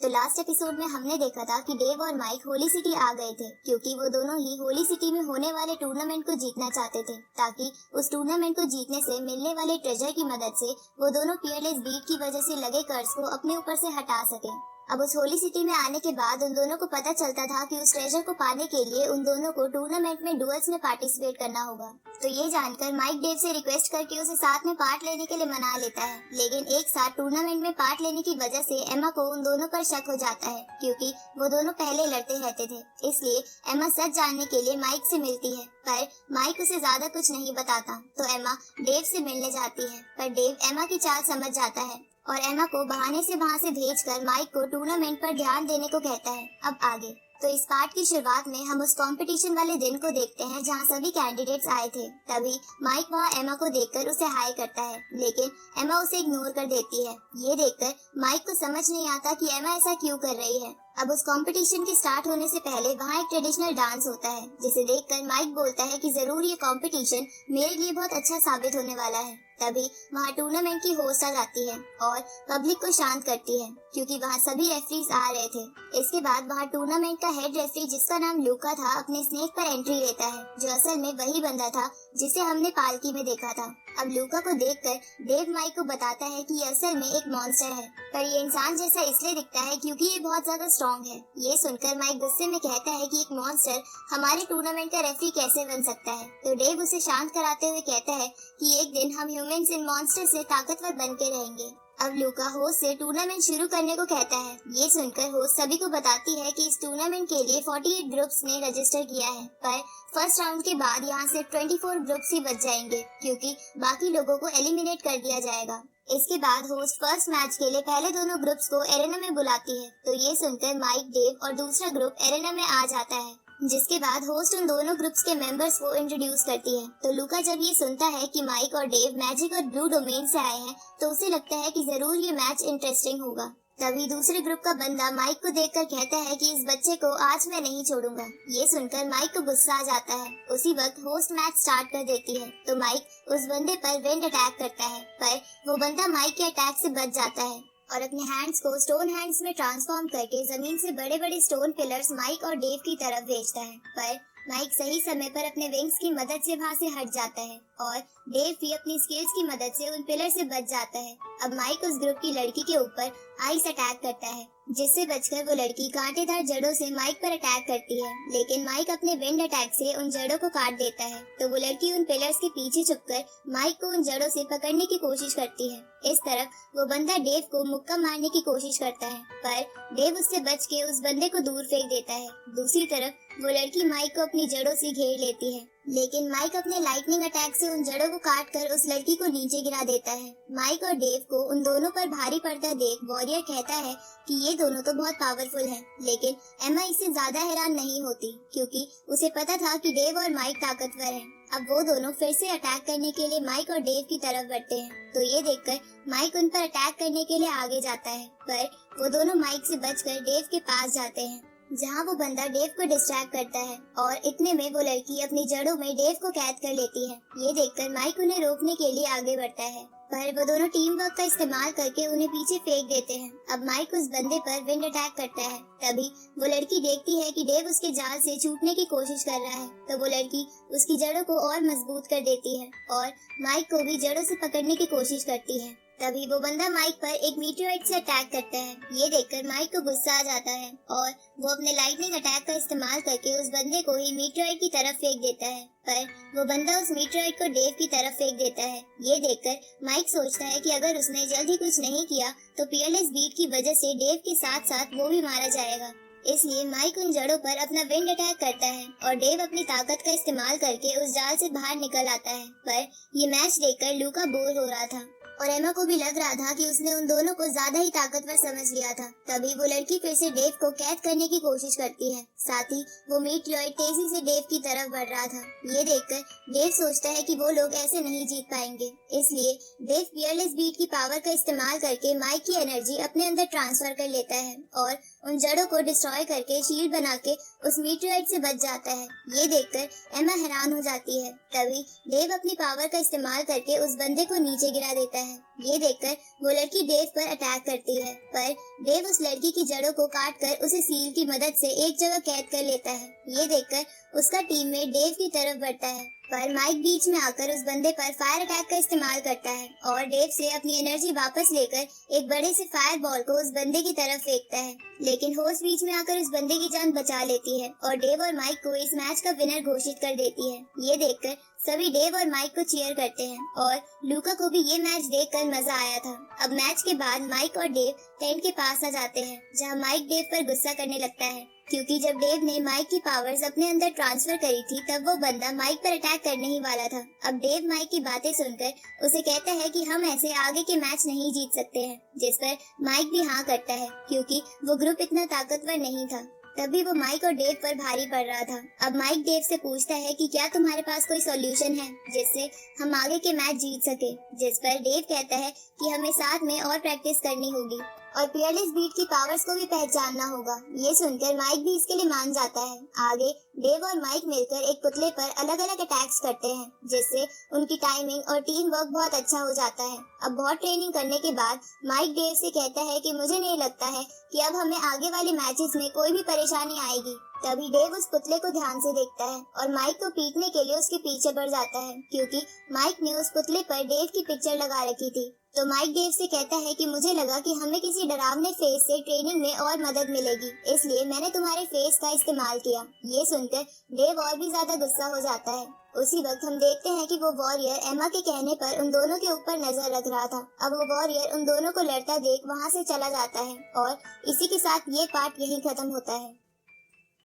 तो last episode में हमने देखा था कि डेव और माइक होली सिटी आ गए थे क्योंकि वो दोनों ही होली सिटी में होने वाले टूर्नामेंट को जीतना चाहते थे ताकि उस टूर्नामेंट को जीतने से मिलने वाले ट्रेजर की मदद से वो दोनों फियरलेस बीट की वजह से लगे कर्ज को अपने ऊपर से हटा सके। अब उस होली सिटी में आने के बाद उन दोनों को पता चलता था कि उस ट्रेजर को पाने के लिए उन दोनों को टूर्नामेंट में डुअल्स में पार्टिसिपेट करना होगा। तो ये जानकर माइक डेव से रिक्वेस्ट करके उसे साथ में पार्ट लेने के लिए मना लेता है, लेकिन एक साथ टूर्नामेंट में पार्ट लेने की वजह से एमा को उन दोनों पर शक हो जाता है क्योंकि वो दोनों पहले लड़ते रहते थे। इसलिए एमा सच जानने के लिए माइक से मिलती है, पर माइक उसे ज्यादा कुछ नहीं बताता। तो एमा डेव से मिलने जाती है, पर डेव एमा की चाल समझ जाता है और एमा को बहाने से वहाँ से भेजकर माइक को टूर्नामेंट पर ध्यान देने को कहता है। अब आगे तो इस पार्ट की शुरुआत में हम उस कंपटीशन वाले दिन को देखते हैं जहाँ सभी कैंडिडेट्स आए थे। तभी माइक वहाँ एमा को देखकर उसे हाय करता है, लेकिन एमा उसे इग्नोर कर देती है। ये देखकर माइक को समझ नहीं आता कि एमा ऐसा क्यों कर रही है। अब उस कंपटीशन के स्टार्ट होने से पहले वहाँ एक ट्रेडिशनल डांस होता है, जिसे देखकर माइक बोलता है कि जरूर ये कंपटीशन मेरे लिए बहुत अच्छा साबित होने वाला है। तभी वहाँ टूर्नामेंट की होस्ट आ जाती है और पब्लिक को शांत करती है क्योंकि वहाँ सभी रेफरीज आ रहे थे। इसके बाद वहाँ टूर्नामेंट का हेड रेफरी जिसका नाम लूका था अपने स्नेक पर एंट्री लेता है, जो असल में वही बंदा था जिसे हमने पालकी में देखा था। अब लूका को देखकर डेव माइक को बताता है कि ये असल में एक मॉन्स्टर है, पर ये इंसान जैसा इसलिए दिखता है क्योंकि ये बहुत ज्यादा स्ट्रॉन्ग है। ये सुनकर माइक गुस्से में कहता है कि एक मॉन्स्टर हमारे टूर्नामेंट का रेफरी कैसे बन सकता है। तो डेव उसे शांत कराते हुए कहता है कि एक दिन हम ह्यूमंस इन मॉन्स्टर से ताकतवर बन के रहेंगे। अब लूका होस्ट से टूर्नामेंट शुरू करने को कहता है। ये सुनकर होस्ट सभी को बताती है कि इस टूर्नामेंट के लिए 48 ग्रुप्स ने रजिस्टर किया है, पर फर्स्ट राउंड के बाद यहाँ से 24 ग्रुप्स ही बच जाएंगे क्योंकि बाकी लोगों को एलिमिनेट कर दिया जाएगा। इसके बाद होस्ट फर्स्ट मैच के लिए पहले दोनों ग्रुप्स को एरेना में बुलाती है। तो ये सुनकर माइक, डेव और दूसरा ग्रुप एरेना में आ जाता है, जिसके बाद होस्ट उन दोनों ग्रुप्स के मेंबर्स को इंट्रोड्यूस करती है। तो लूका जब ये सुनता है कि माइक और डेव मैजिक और ब्लू डोमेन से आए हैं, तो उसे लगता है कि जरूर ये मैच इंटरेस्टिंग होगा। तभी दूसरे ग्रुप का बंदा माइक को देखकर कहता है कि इस बच्चे को आज मैं नहीं छोड़ूंगा। ये सुनकर माइक को गुस्सा आ जाता है। उसी वक्त होस्ट मैच स्टार्ट कर देती है। तो माइक उस बंदे पर विंड अटैक करता है, पर वो बंदा माइक के अटैक से बच जाता है और अपने हैंड्स को स्टोन हैंड्स में ट्रांसफॉर्म करके जमीन से बड़े बड़े स्टोन पिलर्स माइक और डेव की तरफ भेजता है। पर माइक सही समय पर अपने विंग्स की मदद से वहाँ से हट जाता है और डेव भी अपनी स्किल्स की मदद से उन पिलर से बच जाता है। अब माइक उस ग्रुप की लड़की के ऊपर आइस अटैक करता है, जिससे बचकर वो लड़की कांटेदार जड़ों से माइक पर अटैक करती है, लेकिन माइक अपने विंड अटैक से उन जड़ों को काट देता है। तो वो लड़की उन पिलर्स के पीछे छुपकर माइक को उन जड़ों से पकड़ने की कोशिश करती है। इस तरफ वो बंदा डेव को मुक्का मारने की कोशिश करता है, पर डेव उससे बच के उस बंदे को दूर फेंक देता है। दूसरी तरफ वो लड़की माइक को अपनी जड़ों से घेर लेती है, लेकिन माइक अपने लाइटनिंग अटैक से उन जड़ों को काटकर उस लड़की को नीचे गिरा देता है। माइक और डेव को उन दोनों पर भारी पड़ता देख वॉरियर कहता है कि ये दोनों तो बहुत पावरफुल हैं, लेकिन एमा इससे ज्यादा हैरान नहीं होती क्योंकि उसे पता था कि डेव और माइक ताकतवर हैं। अब वो दोनों फिर से अटैक करने के लिए माइक और डेव की तरफ बढ़ते हैं। तो ये देखकर माइक उन पर अटैक करने के लिए आगे जाता है, पर वो दोनों माइक से बचकर डेव के पास जाते हैं, जहाँ वो बंदा डेव को डिस्ट्रैक्ट करता है और इतने में वो लड़की अपनी जड़ों में डेव को कैद कर लेती है। ये देखकर माइक उन्हें रोकने के लिए आगे बढ़ता है, पर वो दोनों टीम वर्क का इस्तेमाल करके उन्हें पीछे फेंक देते हैं। अब माइक उस बंदे पर विंड अटैक करता है। तभी वो लड़की देखती है कि डेव उसके जाल से छूटने की कोशिश कर रहा है, तो वो लड़की उसकी जड़ों को और मजबूत कर देती है और माइक को भी जड़ों से पकड़ने की कोशिश करती है। तभी वो बंदा माइक पर एक मीटेओराइट से अटैक करता है। ये देखकर माइक को गुस्सा आ जाता है और वो अपने लाइटनिंग अटैक का इस्तेमाल करके उस बंदे को ही मीटेओराइट की तरफ फेंक देता है, पर वो बंदा उस मीटेओराइट को डेव की तरफ फेंक देता है। ये देखकर माइक सोचता है कि अगर उसने जल्दी कुछ नहीं किया तो फियरलेस बीट की वजह से डेव के साथ साथ वो भी मारा जाएगा। इसलिए माइक उन जड़ों पर अपना विंड अटैक करता है और डेव अपनी ताकत का इस्तेमाल करके उस जाल से बाहर निकल आता है। पर ये मैच देखकर लूका बोर हो रहा था और एमा को भी लग रहा था कि उसने उन दोनों को ज्यादा ही ताकतवर समझ लिया था। तभी वो लड़की फिर से डेव को कैद करने की कोशिश करती है। साथ ही वो मीटेओराइट तेजी से डेव की तरफ बढ़ रहा था। ये देखकर डेव सोचता है कि वो लोग ऐसे नहीं जीत पाएंगे, इसलिए डेव फियरलेस बीट की पावर का इस्तेमाल करके माइक की एनर्जी अपने अंदर ट्रांसफर कर लेता है और उन जड़ों को डिस्ट्रॉय करके शील्ड बना के उस मीटेओराइट से बच जाता है। ये देखकर एमा हैरान हो जाती है। तभी डेव अपनी पावर का इस्तेमाल करके उस बंदे को नीचे गिरा देता है है। ये देखकर वो लड़की डेव पर अटैक करती है, पर डेव उस लड़की की जड़ों को काटकर उसे सील की मदद से एक जगह कैद कर लेता है। ये देखकर उसका टीममेट डेव की तरफ बढ़ता है, पर माइक बीच में आकर उस बंदे पर फायर अटैक का इस्तेमाल करता है और डेव से अपनी एनर्जी वापस लेकर एक बड़े से फायर बॉल को उस बंदे की तरफ फेंकता है, लेकिन होस्ट बीच में आकर उस बंदे की जान बचा लेती है और डेव और माइक को इस मैच का विनर घोषित कर देती है। ये देखकर सभी डेव और माइक को चीयर करते हैं और लूका को भी ये मैच देखकर मजा आया था। अब मैच के बाद माइक और डेव टेंट के पास आ जाते हैं, जहां माइक डेव पर गुस्सा करने लगता है, क्योंकि जब डेव ने माइक की पावर्स अपने अंदर ट्रांसफर करी थी तब वो बंदा माइक पर अटैक करने ही वाला था। अब डेव माइक की बातें सुनकर उसे कहता है कि हम ऐसे आगे के मैच नहीं जीत सकते हैं, जिस पर माइक भी हाँ करता है, क्योंकि वो ग्रुप इतना ताकतवर नहीं था। तभी वो माइक और डेव पर भारी पड़ रहा था। अब माइक डेव से पूछता है कि क्या तुम्हारे पास कोई सॉल्यूशन है जिससे हम आगे के मैच जीत सके, जिस पर डेव कहता है कि हमें साथ में और प्रैक्टिस करनी होगी और पियरलेस बीट की पावर्स को भी पहचानना होगा। ये सुनकर माइक भी इसके लिए मान जाता है। आगे डेव और माइक मिलकर एक पुतले पर अलग अलग अटैक्स करते हैं, जिससे उनकी टाइमिंग और टीम वर्क बहुत अच्छा हो जाता है। अब बहुत ट्रेनिंग करने के बाद माइक डेव से कहता है कि मुझे नहीं लगता है कि अब हमें आगे वाले मैचेस में कोई भी परेशानी आएगी। तभी डेव उस पुतले को ध्यान से देखता है और माइक को पीटने के लिए उसके पीछे बढ़ जाता है, क्योंकि माइक ने उस पुतले पर डेव की पिक्चर लगा रखी थी। तो माइक डेव से कहता है कि मुझे लगा कि हमें किसी डरावने फेस से ट्रेनिंग में और मदद मिलेगी, इसलिए मैंने तुम्हारे फेस का इस्तेमाल किया। ये सुनकर डेव और भी ज्यादा गुस्सा हो जाता है। उसी वक्त हम देखते हैं कि वो वॉरियर एमा के कहने पर उन दोनों के ऊपर नजर रख रहा था। अब वो वॉरियर उन दोनों को लड़ता देख वहाँ से चला जाता है और इसी के साथ ये पार्ट यहीं खत्म होता है।